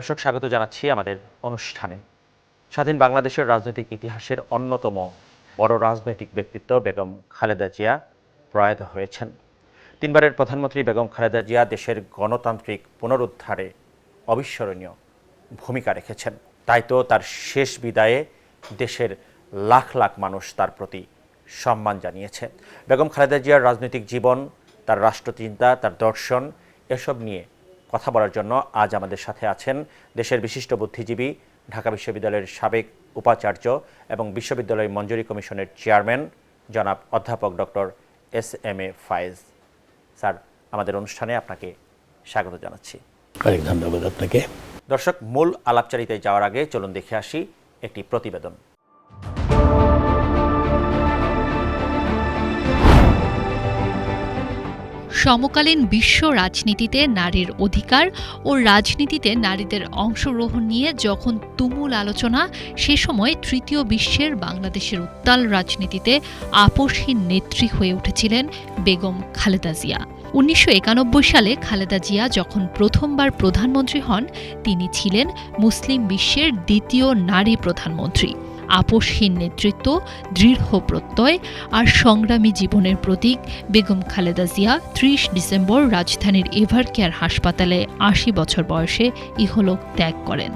দর্শক স্বাগত জানাচ্ছি আমাদের অনুষ্ঠানে। স্বাধীন বাংলাদেশের রাজনৈতিক ইতিহাসের অন্যতম বড় রাজনৈতিক ব্যক্তিত্ব বেগম খালেদা জিয়া প্রয়াত হয়েছেন। তিনবারের প্রধানমন্ত্রী বেগম খালেদা জিয়া দেশের গণতান্ত্রিক পুনরুদ্ধারে অবিস্মরণীয় ভূমিকা রেখেছেন। তাই তো তার শেষ বিদায়ে দেশের লাখ লাখ মানুষ তার প্রতি সম্মান জানিয়েছে। বেগম খালেদা জিয়ার রাজনৈতিক জীবন, তার রাষ্ট্রচিন্তা, তার দর্শন এসব নিয়ে কথা বলার জন্য আজ আমাদের সাথে আছেন দেশের বিশিষ্ট বুদ্ধিজীবী, ঢাকা বিশ্ববিদ্যালয়ের সাবেক উপাচার্য এবং বিশ্ববিদ্যালয় মঞ্জুরি কমিশনের চেয়ারম্যান জনাব অধ্যাপক ডক্টর এস.এম.এ. ফায়েজ। স্যার, আমাদের অনুষ্ঠানে আপনাকে স্বাগত জানাচ্ছি। অনেক ধন্যবাদ আপনাকে। দর্শক, মূল আলাপচারিতায় যাওয়ার আগে চলুন দেখে আসি একটি প্রতিবেদন। সমকালীন বিশ্ব রাজনীতিতে নারীর অধিকার ও রাজনীতিতে নারীদের অংশগ্রহণ নিয়ে যখন তুমুল আলোচনা, সে সময় তৃতীয় বিশ্বের বাংলাদেশের উত্তাল রাজনীতিতে আপোষহীন নেত্রী হয়ে উঠেছিলেন বেগম খালেদা জিয়া। ১৯৯১ সালে খালেদা জিয়া যখন প্রথমবার প্রধানমন্ত্রী হন, তিনি ছিলেন মুসলিম বিশ্বের দ্বিতীয় নারী প্রধানমন্ত্রী। আপোষহীন নেতৃত্ব, দৃঢ় প্রত্যয় আর সংগ্রামী জীবনের প্রতীক বেগম খালেদা জিয়া ৩০ ডিসেম্বর রাজধানীর এভারকেয়ার হাসপাতালে ৮০ বছর বয়সে ইহলোক ত্যাগ করেন।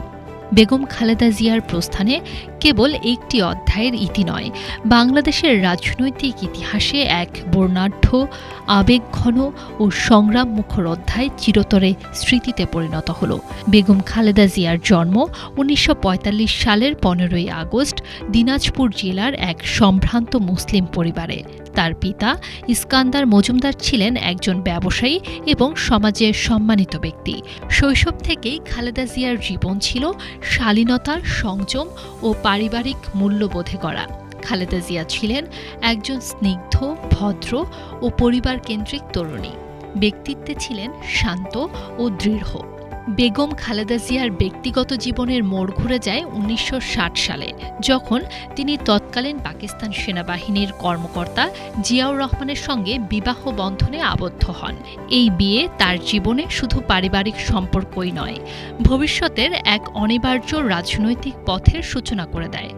বেগম খালেদা জিয়ার প্রস্থানে কেবল একটি অধ্যায়ের ইতি নয়, বাংলাদেশের রাজনৈতিক ইতিহাসে এক বর্ণাঢ্য, আবেগঘন ও সংগ্রামমুখর অধ্যায় চিরতরে স্মৃতিতে পরিণত হল। বেগম খালেদা জিয়ার জন্ম ১৯৪৫ সালের ১৫ই আগস্ট দিনাজপুর জেলার এক সম্ভ্রান্ত মুসলিম পরিবারে। তার পিতা ইস্কান্দার মজুমদার ছিলেন একজন ব্যবসায়ী এবং সমাজে সম্মানিত ব্যক্তি। শৈশব থেকেই খালেদা জিয়ার জীবন ছিল শালীনতা, সংযম ও পারিবারিক মূল্যবোধে গড়া। খালেদা জিয়া ছিলেন একজন স্নিগ্ধ, ভদ্র ও পরিবার কেন্দ্রিক তরুণী। ব্যক্তিত্বে ছিলেন শান্ত ও দৃঢ়। বেগম খালেদা জিয়ার ব্যক্তিগত জীবনের মোড় ঘুরে যায় ১৯৬০ সালে, যখন তিনি তৎকালীন পাকিস্তান সেনাবাহিনীর কর্মকর্তা জিয়াউর রহমানের সঙ্গে বিবাহ বন্ধনে আবদ্ধ হন। এই বিয়ে তার জীবনে শুধু পারিবারিক সম্পর্কই নয়, ভবিষ্যতের এক অনিবার্য রাজনৈতিক পথের সূচনা করে দেয়।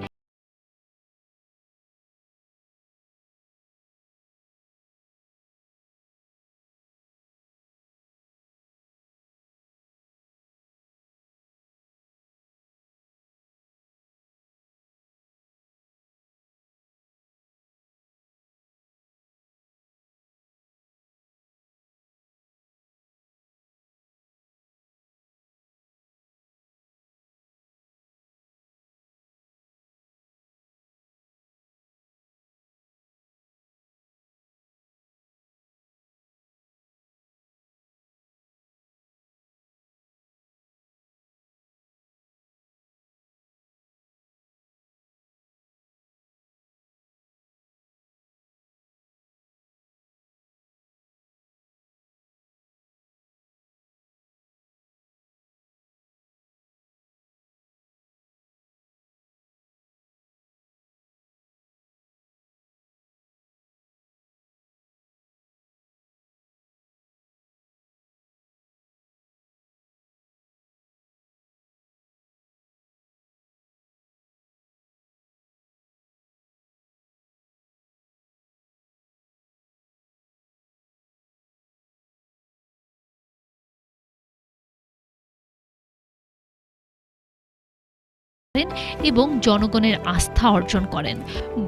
এবং জনগণের আস্থা অর্জন করেন।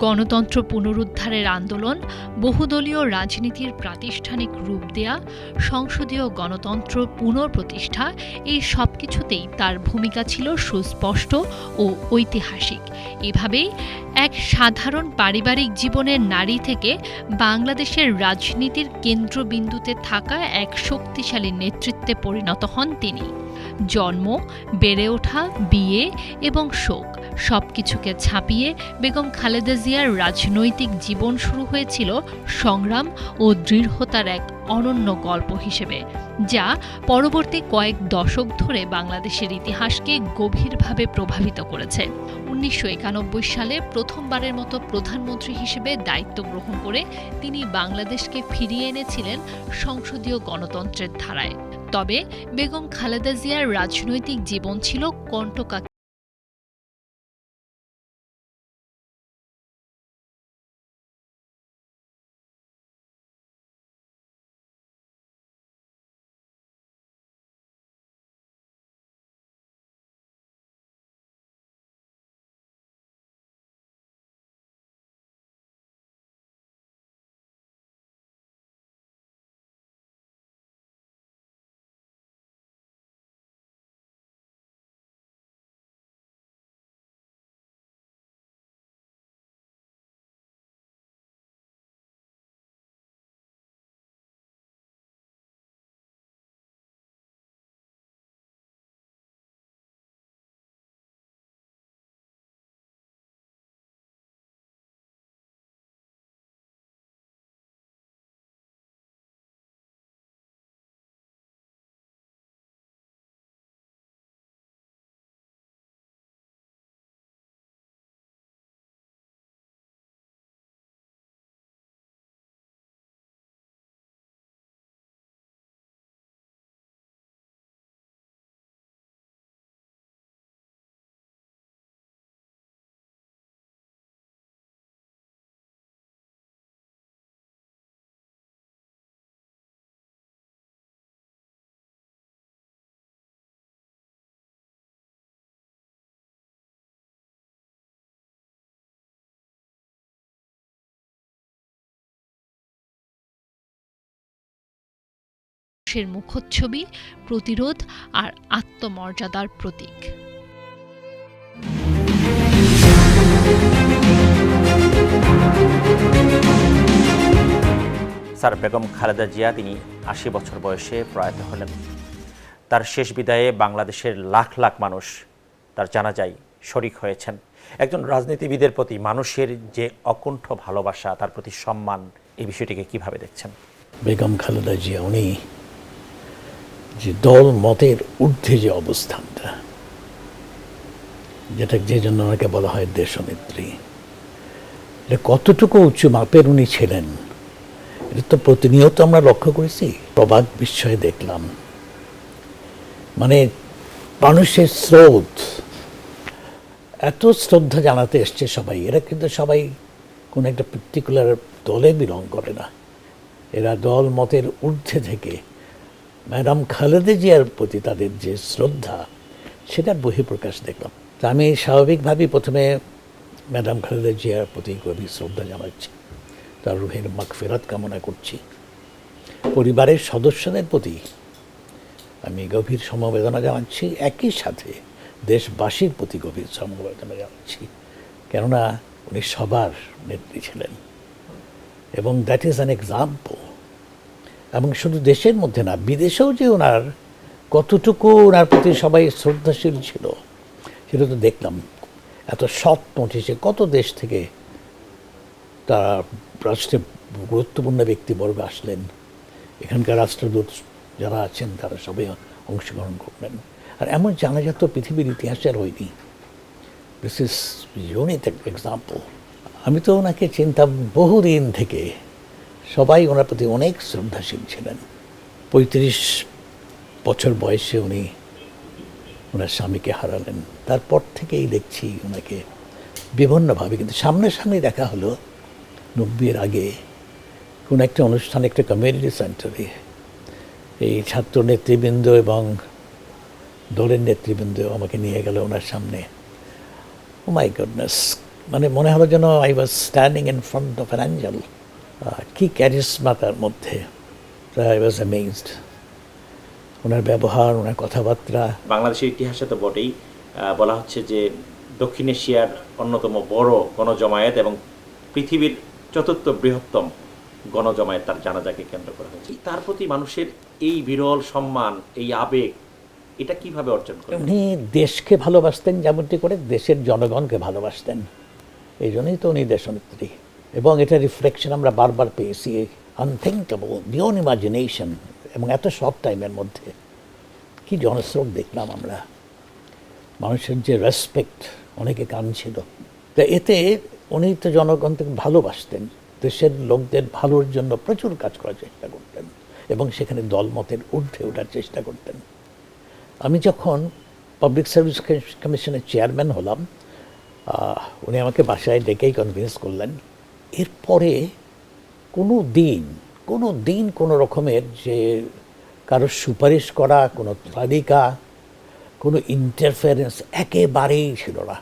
গণতন্ত্র পুনরুদ্ধারের আন্দোলন, বহুদলীয় রাজনীতির প্রাতিষ্ঠানিক রূপ দেয়া, সংসদীয় গণতন্ত্র পুনঃপ্রতিষ্ঠা, এই সব কিছুতেই তার ভূমিকা ছিল সুস্পষ্ট ও ঐতিহাসিক। এভাবেই এক সাধারণ পারিবারিক জীবনের নারী থেকে বাংলাদেশের রাজনীতির কেন্দ্রবিন্দুতে থাকা এক শক্তিশালী নেতৃত্বে পরিণত হন তিনি। জন্ম, বেড়ে ওঠা, বিয়ে এবং শোক সবকিছুকে ছাপিয়ে বেগম খালেদা জিয়ার রাজনৈতিক জীবন শুরু হয়েছিল সংগ্রাম ও দৃঢ়তার এক অনন্য গল্প হিসেবে, যা পরবর্তী কয়েক দশক ধরে বাংলাদেশের ইতিহাসকে গভীরভাবে প্রভাবিত করেছে। ১৯৯১ সালে প্রথমবারের মতো প্রধানমন্ত্রী হিসেবে দায়িত্ব গ্রহণ করে তিনি বাংলাদেশকে ফিরিয়ে এনেছিলেন সংসদীয় গণতন্ত্রের ধারায়। তবে বেগম খালেদা জিয়ার রাজনৈতিক জীবন ছিল কণ্টকা। মুখচ্ছবি, প্রতিরোধ আর আত্মমর্যাদার প্রতীক। স্যার, বেগম খালেদা জিয়া তিনি ৮০ বছর বয়সে প্রয়াত হলেন। তার শেষ বিদায়ে বাংলাদেশের লাখ লাখ মানুষ তার জানাজায় শরিক হয়েছেন। একজন রাজনীতিবিদের প্রতি মানুষের যে অকুণ্ঠ ভালোবাসা, তার প্রতি সম্মান, এই বিষয়টিকে কিভাবে দেখছেন? বেগম খালেদা জিয়া উনি যে দল মতের ঊর্ধ্বে যে অবস্থানটা, যেটা যে জন্য ওনাকে বলা হয় দেশনেত্রী, এটা কতটুকু উচ্চ মাপের উনি ছিলেন এটা তো প্রতিনিয়ত আমরা লক্ষ্য করেছি। প্রবাদ বিস্ময়ে দেখলাম, মানে মানুষের স্রোত, এত শ্রদ্ধা জানাতে এসছে সবাই। এরা কিন্তু সবাই কোনো একটা পার্টিকুলার দলে বিলং করে না, এরা দল মতের ঊর্ধ্বে থেকে ম্যাডাম খালেদা জিয়ার প্রতি তাদের যে শ্রদ্ধা, সেটার বহিঃপ্রকাশ দেখলাম। তা আমি স্বাভাবিকভাবেই প্রথমে ম্যাডাম খালেদা জিয়ার প্রতি গভীর শ্রদ্ধা জানাচ্ছি, তার রুহের মাগফিরাত কামনা করছি। পরিবারের সদস্যদের প্রতি আমি গভীর সমবেদনা জানাচ্ছি, একই সাথে দেশবাসীর প্রতি গভীর সমবেদনা জানাচ্ছি, কেননা উনি সবার নেত্রী ছিলেন এবং দ্যাট ইজ অ্যান এক্সাম্পল। এবং শুধু দেশের মধ্যে না, বিদেশেও যে ওনার কতটুকু ওনার প্রতি সবাই শ্রদ্ধাশীল ছিল সেটা তো দেখলাম। এত শর্ট নোটিশে কত দেশ থেকে তারা রাষ্ট্রের গুরুত্বপূর্ণ ব্যক্তিবর্গ আসলেন, এখানকার রাষ্ট্রদূত যারা আছেন তারা সবাই অংশগ্রহণ করলেন। আর এমন জানাজা তো পৃথিবীর ইতিহাসে আর হয়নি। This is unique example. আমি তো ওনাকে চিনতাম বহুদিন থেকে, সবাই ওনার প্রতি অনেক শ্রদ্ধাশীল ছিলেন। ৩৫ বছর বয়সে উনি ওনার স্বামীকে হারালেন। তারপর থেকেই দেখছি ওনাকে বিভিন্নভাবে, কিন্তু সামনাসামনি দেখা হলো ৯০-এর আগে কোনো একটা অনুষ্ঠানে, একটা কমিউনিটি সেন্টারে। এই ছাত্র নেতৃবৃন্দ এবং দলের নেতৃবৃন্দ আমাকে নিয়ে গেল ওনার সামনে। ও মাই গডনেস, মানে মনে হলো যেন I was standing in front of an Angel. কি ক্যারিশমা তার মধ্যে, আই ওয়াজ অ্যামেজড। ওনার ব্যবহার, ওনার কথাবার্তা। বাংলাদেশের ইতিহাসে তো বটেই বলা হচ্ছে যে দক্ষিণ এশিয়ার অন্যতম বড় গণজমায়েত এবং পৃথিবীর চতুর্থ বৃহত্তম গণজমায়েত তার জানাজাকে কেন্দ্র করা হয়েছে। তার প্রতি মানুষের এই বিরল সম্মান, এই আবেগ, এটা কিভাবে অর্জন করেন? উনি দেশকে ভালোবাসতেন, যেমনটি করে দেশের জনগণকে ভালোবাসতেন। এই জন্যই তো উনি দেশনেত্রী। এবং এটা রিফ্লেকশন আমরা বারবার পেয়েছি, আনথিঙ্কেবল, বিয়ন্ড ইমাজিনেশন। এবং এত শর্ট টাইমের মধ্যে কি জনস্রোত দেখলাম আমরা, মানুষের যে রেসপেক্ট, অনেকে কাঁদছিল। তা এতে উনি তো জনগণকে ভালোবাসতেন, দেশের লোকদের ভালোর জন্য প্রচুর কাজ করার চেষ্টা করতেন। এবং সেখানে দলমতের ঊর্ধ্বে ওঠার চেষ্টা করতেন। আমি যখন পাবলিক সার্ভিস কমিশনের চেয়ারম্যান হলাম, উনি আমাকে বাসায় ডেকেই কনভিন্স করলেন। এরপরে কোনো দিন কোনো রকমের যে কারোর সুপারিশ করা, কোনো তালিকা, কোনো ইন্টারফারেন্স একেবারেই ছিল না।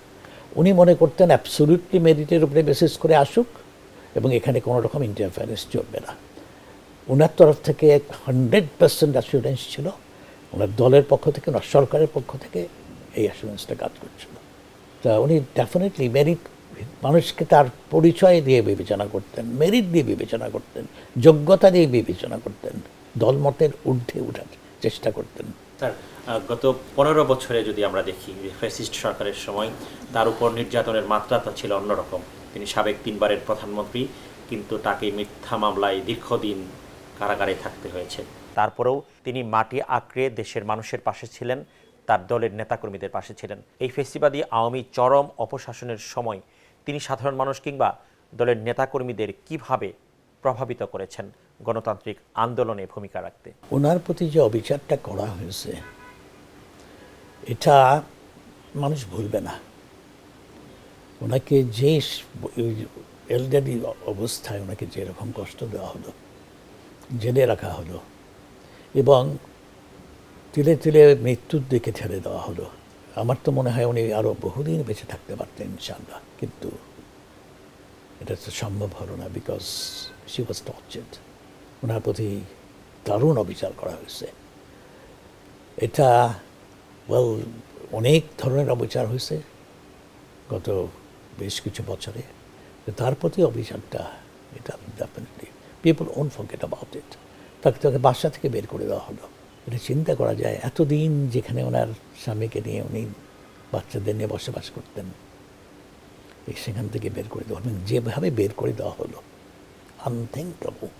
উনি মনে করতেন অ্যাবসলিউটলি মেরিটের উপরে বেসিস করে আসুক এবং এখানে কোনো রকম ইন্টারফারেন্স চলবে না। ওনার তরফ থেকে 100% অ্যাসুরেন্স ছিল, ওনার দলের পক্ষ থেকে না, সরকারের পক্ষ থেকে এই অ্যাসুরেন্সটা কাজ করছিল। তা উনি ডেফিনেটলি মেরিট, মানুষকে তার পরিচয় দিয়ে বিবেচনা করতেন, মেরিট দিয়ে বিবেচনা করতেন, যোগ্যতা দিয়ে বিবেচনা করতেন, দলমতের ঊর্ধ্বে ওঠার চেষ্টা করতেন। স্যার, গত 15 বছরে যদি আমরা দেখি ফ্যাসিস্ট সরকারের সময় তার উপর নির্যাতনের মাত্রাটা ছিল অন্যরকম। তিনি সাবেক 3 বারের প্রধানমন্ত্রী, কিন্তু তাকে মিথ্যা মামলায় দীর্ঘদিন কারাগারে থাকতে হয়েছে। তারপরেও তিনি মাটি আঁকড়ে দেশের মানুষের পাশে ছিলেন, তার দলের নেতাকর্মীদের পাশে ছিলেন। এই ফেসিবাদী আওয়ামী চরম অপশাসনের সময় তিনি সাধারণ মানুষ কিংবা দলের নেতাকর্মীদের কিভাবে প্রভাবিত করেছেন গণতান্ত্রিক আন্দোলনে ভূমিকা রাখতে? ওনার প্রতি যে অবিচারটা করা হয়েছে এটা মানুষ ভুলবে না। ওনাকে যে এলডারি অবস্থায় ওনাকে যেরকম কষ্ট দেওয়া হলো, জেলে রাখা হলো এবং তিলে তিলে মৃত্যুর দিকে ঠেলে দেওয়া হলো, আমার তো মনে হয় উনি আরও বহুদিন বেঁচে থাকতে পারতেন ইনশাআল্লাহ, কিন্তু এটা তো সম্ভব হলো না, বিকজ শি ওয়াজ টর্চার্ড। ওনার প্রতি দারুণ অবিচার করা হয়েছে। এটা অনেক ধরনের অবিচার হয়েছে গত বেশ কিছু বছরে। তার প্রতি অভিযানটা, এটা definitely people won't forget about it. তাকে বাসা থেকে বের করে দেওয়া হলো। এটা চিন্তা করা যায়, এতদিন যেখানে ওনার স্বামীকে নিয়ে উনি বাচ্চাদের নিয়ে বসবাস করতেন, সেখান থেকে বের করে দেওয়া হলো, যেভাবে বের করে দেওয়া হলো, আনথিঙ্কেবল।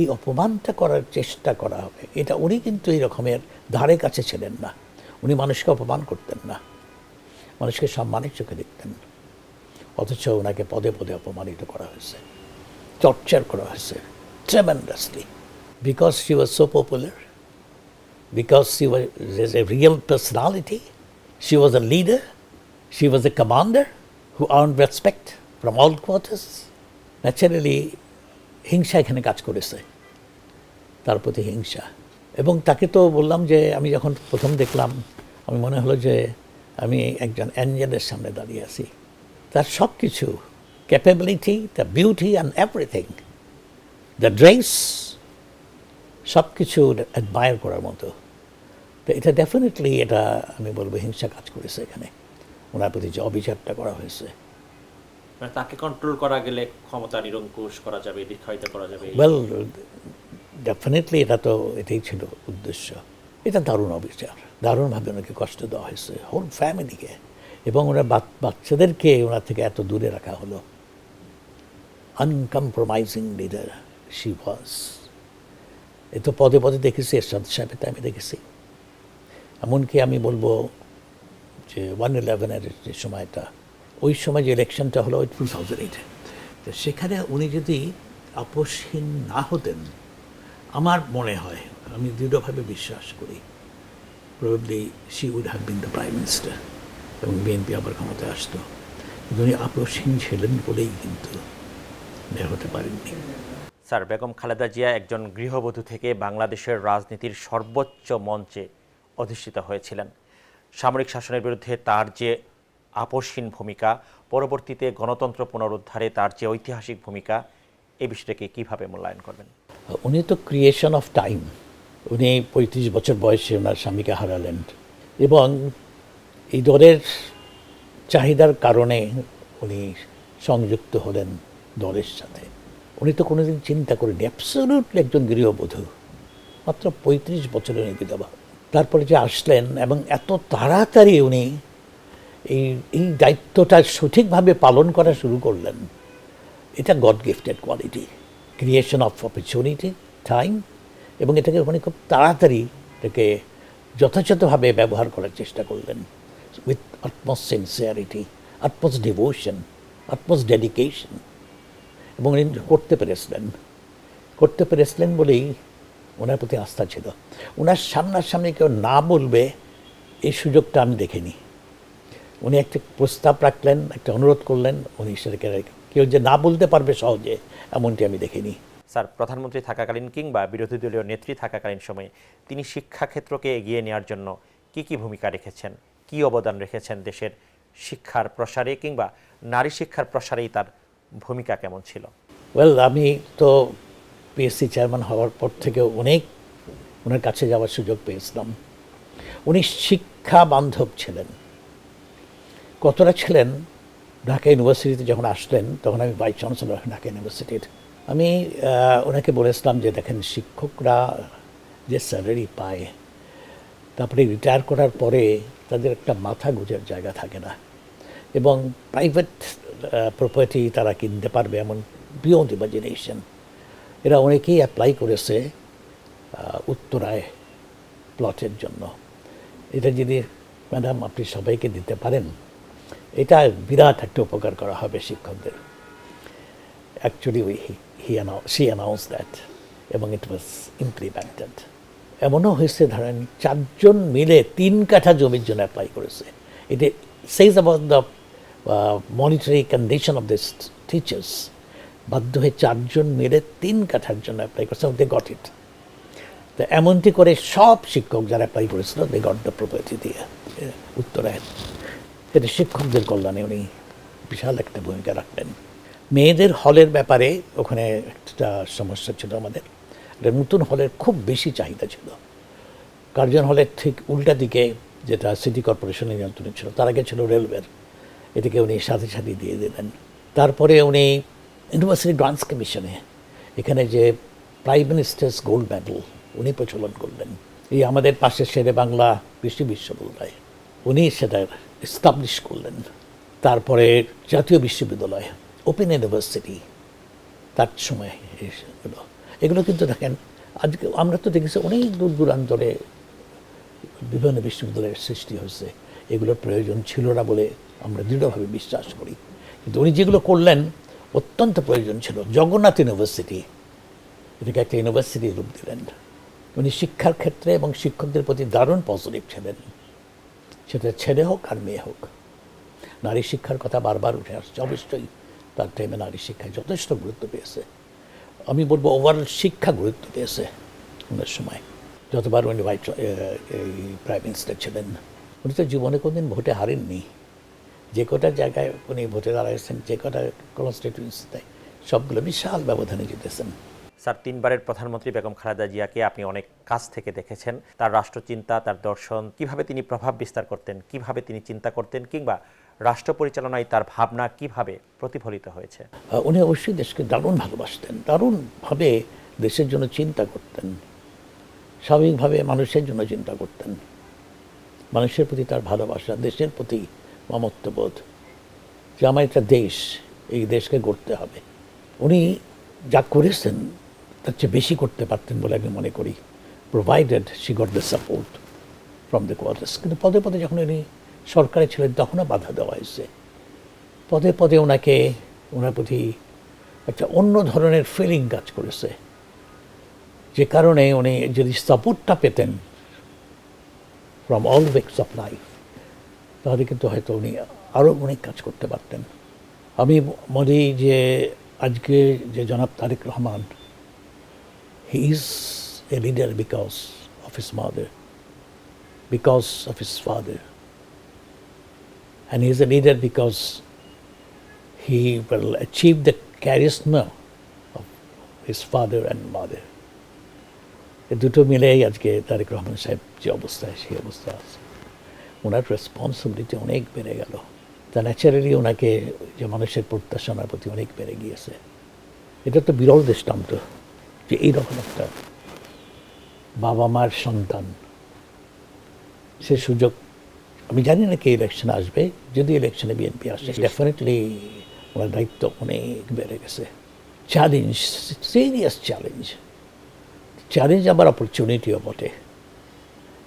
এই অপমানটা করার চেষ্টা করা হবে, এটা উনি কিন্তু এই রকমের ধারে কাছে ছিলেন না। উনি মানুষকে অপমান করতেন না, মানুষকে সম্মানের চোখে দেখতেন। অথচ ওনাকে পদে পদে অপমানিত করা হয়েছে, টর্চার করা হয়েছে tremendously, because she was so popular, because she was a real personality, she was a leader, she was a commander who earned respect from all quarters. Naturally, হিংসা এখানে কাজ করেছে, তার প্রতি হিংসা। এবং তাকে তো বললাম যে আমি যখন প্রথম দেখলাম, আমি মনে হলো যে আমি একজন অ্যাঞ্জেলের সামনে দাঁড়িয়ে আছি। তার সব কিছু, capability, the beauty and everything, the dress, সব কিছু অ্যাডমায়ার করার মতো। তো এটা ডেফিনেটলি, এটা আমি বলবো হিংসা কাজ করেছে এখানে, ওনার প্রতি যে অবিচারটা করা হয়েছে। তাকে কন্ট্রোল করা গেলে ক্ষমতা নিরঙ্কুশ করা যাবে, দীর্ঘায়িত করা যাবে। ডেফিনেটলি এটা তো এটাই ছিল উদ্দেশ্য। এটা দারুণ অবিচার, দারুণভাবে ওনাকে কষ্ট দেওয়া হয়েছে, হোল ফ্যামিলিকে, এবং ওনার বাচ্চাদেরকে ওনার থেকে এত দূরে রাখা হলো। Uncompromising leader she was. এ তো পদে পদে দেখেছি, এরশাদ সাহেবের আমি দেখেছি। এমনকি আমি বলবো যে 1/11-এর যে সময়টা, ওই সময় যে ইলেকশনটা হলো 2008, তো সেখানে উনি যদি আপোষহীন না হতেন, আমার মনে হয়, আমি দৃঢ়ভাবে বিশ্বাস করি, probably she would have been the prime minister এবং বিএনপি আবার ক্ষমতায় আসতো। কিন্তু উনি আপোষহীন ছিলেন বলেই কিন্তু বের হতে পারেননি। স্যার, বেগম খালেদা জিয়া একজন গৃহবধূ থেকে বাংলাদেশের রাজনীতির সর্বোচ্চ মঞ্চে অধিষ্ঠিত হয়েছিলেন। সামরিক শাসনের বিরুদ্ধে তার যে আপোষহীন ভূমিকা, পরবর্তীতে গণতন্ত্র পুনরুদ্ধারে তার যে ঐতিহাসিক ভূমিকা, এই বিষয়টাকে কীভাবে মূল্যায়ন করবেন? উনি তো ক্রিয়েশন অফ টাইম। উনি 35 বছর বয়সে ওনার স্বামীকে হারালেন এবং এই দলের চাহিদার কারণে উনি সংযুক্ত হলেন দলের সাথে। উনি তো কোনোদিন চিন্তা করেনি, অ্যাবসলিউটলি একজন গৃহবধূ, মাত্র 35 বছরে উনি বিধবা। তারপরে যে আসলেন এবং এত তাড়াতাড়ি উনি এই দায়িত্বটা সঠিকভাবে পালন করা শুরু করলেন, এটা god gifted quality, creation of opportunity, time, এবং এটাকে উনি খুব তাড়াতাড়ি এটাকে যথাযথভাবে ব্যবহার করার চেষ্টা করলেন, with utmost sincerity, utmost devotion, utmost dedication. এবং উনি করতে পেরেছিলেন বলেই ওনার প্রতি আস্থা ছিল। ওনার সামনাসামনি কেউ না বলবে এই সুযোগটা আমি দেখিনি। উনি একটা প্রস্তাব রাখলেন, একটা অনুরোধ করলেন, উনি সেটাকে কেউ যে না বলতে পারবে সহজে এমনটি আমি দেখিনি। স্যার, প্রধানমন্ত্রী থাকাকালীন কিংবা বিরোধী দলীয় নেত্রী থাকাকালীন সময়ে তিনি শিক্ষাক্ষেত্রকে এগিয়ে নেওয়ার জন্য কি ভূমিকা রেখেছেন, কি অবদান রেখেছেন দেশের শিক্ষার প্রসারে কিংবা নারী শিক্ষার প্রসারেই তার ভূমিকা কেমন ছিল? ওয়েল, আমি তো পিএসসি চেয়ারম্যান হওয়ার পর থেকে অনেক ওনার কাছে যাওয়ার সুযোগ পেয়েছিলাম। উনি শিক্ষা বান্ধব ছিলেন। কতটা ছিলেন, ঢাকা ইউনিভার্সিটিতে যখন আসলেন তখন আমি ভাইস চ্যান্সেলর ঢাকা ইউনিভার্সিটির। আমি ওনাকে বলেছিলাম যে দেখেন, শিক্ষকরা যে স্যালারি পায়, তারপরে রিটায়ার করার পরে তাদের একটা মাথা গুঁজার জায়গা থাকে না, এবং প্রাইভেট প্রপার্টি তারা কিনতে পারবে এমন বিয়ন্ড ইমাজিনেশন। এরা অনেকেই অ্যাপ্লাই করেছে উত্তরায় প্লটের জন্য। এটা যদি ম্যাডাম আপনি সবাইকে দিতে পারেন, এটা বিরাট একটা উপকার করা হবে শিক্ষকদের। অ্যাকচুয়ালি শি অ্যানাউন্স দ্যাট, এবং ইট ওয়াজ ইমপ্লিমেন্টেড। এমনও হয়েছে, ধরেন 4 জন মিলে 3 কাঠা জমির জন্য অ্যাপ্লাই করেছে। It says about the monetary condition of this teachers. বাধ্য হয়ে 4 জন মিলে 3 কাঠার জন্য অ্যাপ্লাই করেছে, দে গট ইট। তো এমনটি করে সব শিক্ষক যারা অ্যাপ্লাই করেছিল, দে গট দ্য প্রপার্টি দিয়ে উত্তরায়। এটা শিক্ষকদের কল্যাণে উনি বিশাল একটা ভূমিকা রাখলেন। মেয়েদের হলের ব্যাপারে ওখানে একটা সমস্যা ছিল আমাদের। একটা নতুন হলের খুব বেশি চাহিদা ছিল। কার্জন হলের ঠিক উল্টা দিকে, যেটা সিটি কর্পোরেশনের নিয়ন্ত্রণে ছিল, তার আগে ছিল রেলওয়ের, এটিকে উনি সাথে সাথে দিয়ে দিলেন। তারপরে উনি ইউনিভার্সিটি গ্রান্টস কমিশনে এখানে যে প্রাইম মিনিস্টার্স গোল্ড মেডেল উনি প্রচলন করলেন। এই আমাদের পাশের শেরে বাংলা কৃষি বিশ্ববিদ্যালয় উনি সেটা এস্টাবলিশ করলেন। তারপরে জাতীয় বিশ্ববিদ্যালয়, ওপেন ইউনিভার্সিটি তার সময় এগুলো কিন্তু দেখেন, আজকে আমরা তো দেখেছি অনেক দূর দূরান্তরে বিভিন্ন বিশ্ববিদ্যালয়ের সৃষ্টি হয়েছে। এগুলোর প্রয়োজন ছিল না বলে আমরা দৃঢ়ভাবে বিশ্বাস করি, কিন্তু উনি যেগুলো করলেন অত্যন্ত প্রয়োজন ছিল। জগন্নাথ ইউনিভার্সিটি, এটাকে একটা ইউনিভার্সিটির রূপ দিলেন। উনি শিক্ষার ক্ষেত্রে এবং শিক্ষকদের প্রতি দারুণ পজিটিভ ছিলেন, সেটা ছেলে হোক আর মেয়ে হোক। নারী শিক্ষার কথা বারবার উঠে আসছে, অবশ্যই তার টাইমে নারী শিক্ষায় যথেষ্ট গুরুত্ব পেয়েছে। আমি বলবো ওভারঅল শিক্ষা গুরুত্ব পেয়েছে ওনার সময়, যতবার উনি প্রাইম মিনিস্টার ছিলেন। উনি তো জীবনে কোনদিন ভোটে হারেননি। যে কটা জায়গায় উনি ভোটে দাঁড়াইছেন, যে কটা কনস্টিটিউয়েন্সিতে, সবগুলো বিশাল ব্যবধানে জিতেছেন। স্যার, 3 বারের প্রধানমন্ত্রী বেগম খালেদা জিয়াকে আপনি অনেক কাছ থেকে দেখেছেন। তার রাষ্ট্রচিন্তা, তার দর্শন, কিভাবে তিনি প্রভাব বিস্তার করতেন, কিভাবে তিনি চিন্তা করতেন, কিংবা রাষ্ট্র পরিচালনায় তার ভাবনা কিভাবে প্রতিফলিত হয়েছে? উনি অবশ্যই দেশকে দারুণ ভালোবাসতেন, দারুণভাবে দেশের জন্য চিন্তা করতেন, স্বাভাবিকভাবে মানুষের জন্য চিন্তা করতেন। মানুষের প্রতি তার ভালোবাসা, দেশের প্রতি মমত্ববোধ, যে আমার একটা দেশ, এই দেশকে গড়তে হবে। উনি যা করেছেন তার চেয়ে বেশি করতে পারতেন বলে আমি মনে করি, provided she got the support from the quarters. কিন্তু পদে পদে যখন উনি সরকারে ছিলেন তখনও বাধা দেওয়া হয়েছে। পদে পদে ওনার প্রতি একটা অন্য ধরনের ফিলিং কাজ করেছে, যে কারণে উনি যদি সাপোর্টটা পেতেন from all wakes of life, তাহলে কিন্তু হয়তো উনি আরও অনেক কাজ করতে পারতেন। আমি মনে যে আজকে যে জনাব Tarique Rahman, he is a leader because of his mother, because of his father, and he is a leader because he will achieve the charisma of his father and mother. এই দুটো মিলেই আজকে তারেক রহমান সাহেব যে অবস্থায়, সেই অবস্থা আছে। ওনার রেসপন্সিবিলিটি অনেক বেড়ে গেল। তা ন্যাচারালি ওনাকে যে মানুষের প্রত্যাশা ওনার প্রতি অনেক বেড়ে গিয়েছে। এটা তো বিরল দৃষ্টান্ত যে এইরকম একটা বাবা মার সন্তান, সে সুযোগ। আমি জানি না কে ইলেকশনে আসবে, যদি ইলেকশনে বিএনপি আসে, ডেফিনেটলি ওনার দায়িত্ব অনেক বেড়ে গেছে। চ্যালেঞ্জ, সিরিয়াস চ্যালেঞ্জ আবার অপরচুনিটিও বটে।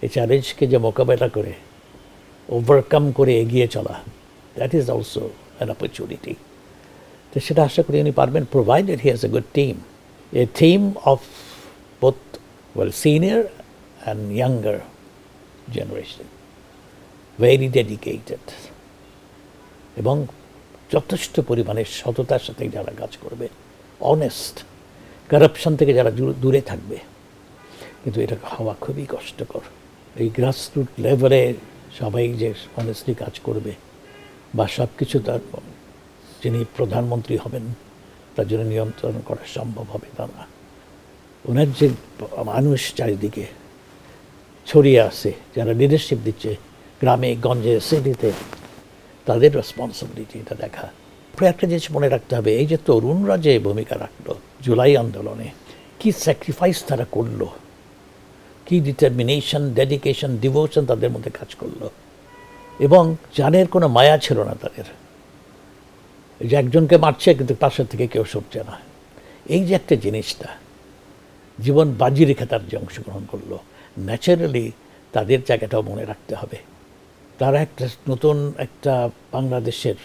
এই চ্যালেঞ্জকে যে মোকাবেলা করে ওভারকাম করে এগিয়ে চলা, that is also an opportunity. তো সেটা আশা করি উনি পারবেন, provided he has a good team, A team of both well, senior and younger generation, very dedicated, এবং যথেষ্ট পরিমাণে সততার সাথে যারা কাজ করবে, অনেস্ট, কারাপশন থেকে যারা দূরে থাকবে। কিন্তু এটা হওয়া খুবই কষ্টকর। এই গ্রাসরুট লেভেলে সবাই যে অনেস্টলি কাজ করবে বা সব কিছু তার যিনি প্রধানমন্ত্রী হবেন তার জন্য নিয়ন্ত্রণ করা সম্ভব হবে তা না। ওনার যে মানুষ চারিদিকে ছড়িয়ে আছে, যারা লিডারশিপ দিচ্ছে গ্রামে গঞ্জে সিটিতে, তাদের রেসপন্সিবিলিটি এটা দেখা। একটা জিনিস মনে রাখতে হবে, এই যে তরুণরা যে ভূমিকা রাখলো জুলাই আন্দোলনে, কি স্যাক্রিফাইস তারা করলো, কি ডিটারমিনেশন, ডেডিকেশন, ডিভোশন তাদের মধ্যে কাজ করলো, এবং জানের কোনো মায়া ছিল না তাদের। এই যে একজনকে মারছে কিন্তু পাশের থেকে কেউ সরছে না, এই যে একটা জিনিসটা জীবন বাজি রেখে তার যে অংশগ্রহণ করলো, ন্যাচারালি তাদের জায়গাটাও মনে রাখতে হবে। তারা একটা নতুন একটা বাংলাদেশের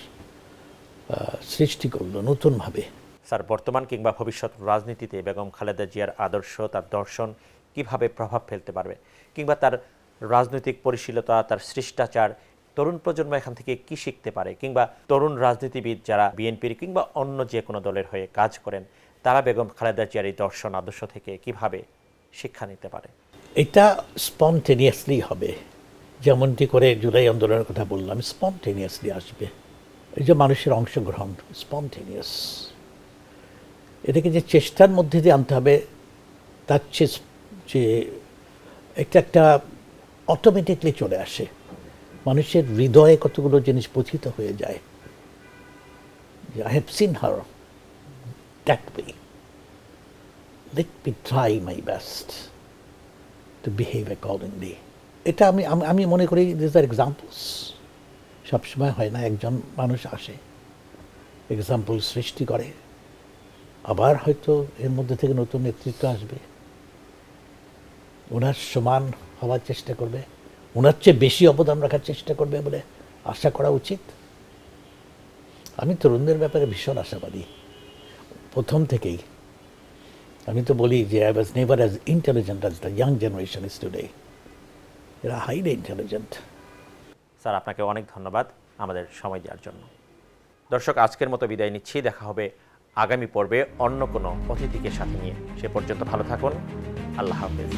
সৃষ্টি করলো নতুনভাবে। স্যার, বর্তমান কিংবা ভবিষ্যৎ রাজনীতিতে বেগম খালেদা জিয়ার আদর্শ, তার দর্শন কিভাবে প্রভাব ফেলতে পারবে, কিংবা তার রাজনৈতিক পরিশীলতা, তার শিষ্টাচার তরুণ প্রজন্ম এখান থেকে কি শিখতে পারে, কিংবা তরুণ রাজনীতিবিদ যারা বিএনপির কিংবা অন্য যে কোনো দলের হয়ে কাজ করেন তারা বেগম খালেদা জিয়ার এই দর্শন আদর্শ থেকে কিভাবে শিক্ষা নিতে পারে? এটা স্পন্টেনিয়াসলি হবে, যেমনটি করে জুলাই আন্দোলনের কথা বললাম, স্পন্টেনিয়াসলি আসবে। এই যে মানুষের অংশগ্রহণ স্পন্টেনিয়াস, এটাকে যে চেষ্টার মধ্যে দিয়ে আনতে হবে, তার যে একটা অটোমেটিকলি চলে আসে, মানুষের হৃদয়ে কতগুলো জিনিস পথিত হয়ে যায়। I have seen her that way. Let me try my best to behave accordingly. এটা আমি মনে করি these are examples. সবসময় হয় না, একজন মানুষ আসে এক্সাম্পল সৃষ্টি করে, আবার হয়তো এর মধ্যে থেকে নতুন নেতৃত্ব আসবে, ওনার সমান হওয়ার চেষ্টা করবে, ওনার চেয়ে বেশি অবদান রাখার চেষ্টা করবে বলে আশা করা উচিত। আমি তরুণদের ব্যাপারে ভীষণ আশাবাদী প্রথম থেকেই। আমি তো বলি যে I was never as intelligent as the young generation is today. এরা হাইলি ইন্টেলিজেন্ট। স্যার, আপনাকে অনেক ধন্যবাদ আমাদের সময় দেওয়ার জন্য। দর্শক, আজকের মতো বিদায় নিচ্ছি। দেখা হবে আগামী পর্বে অন্য কোনো অতিথিকে সাথে নিয়ে। সে পর্যন্ত ভালো থাকুন। আল্লাহ হাফেজ।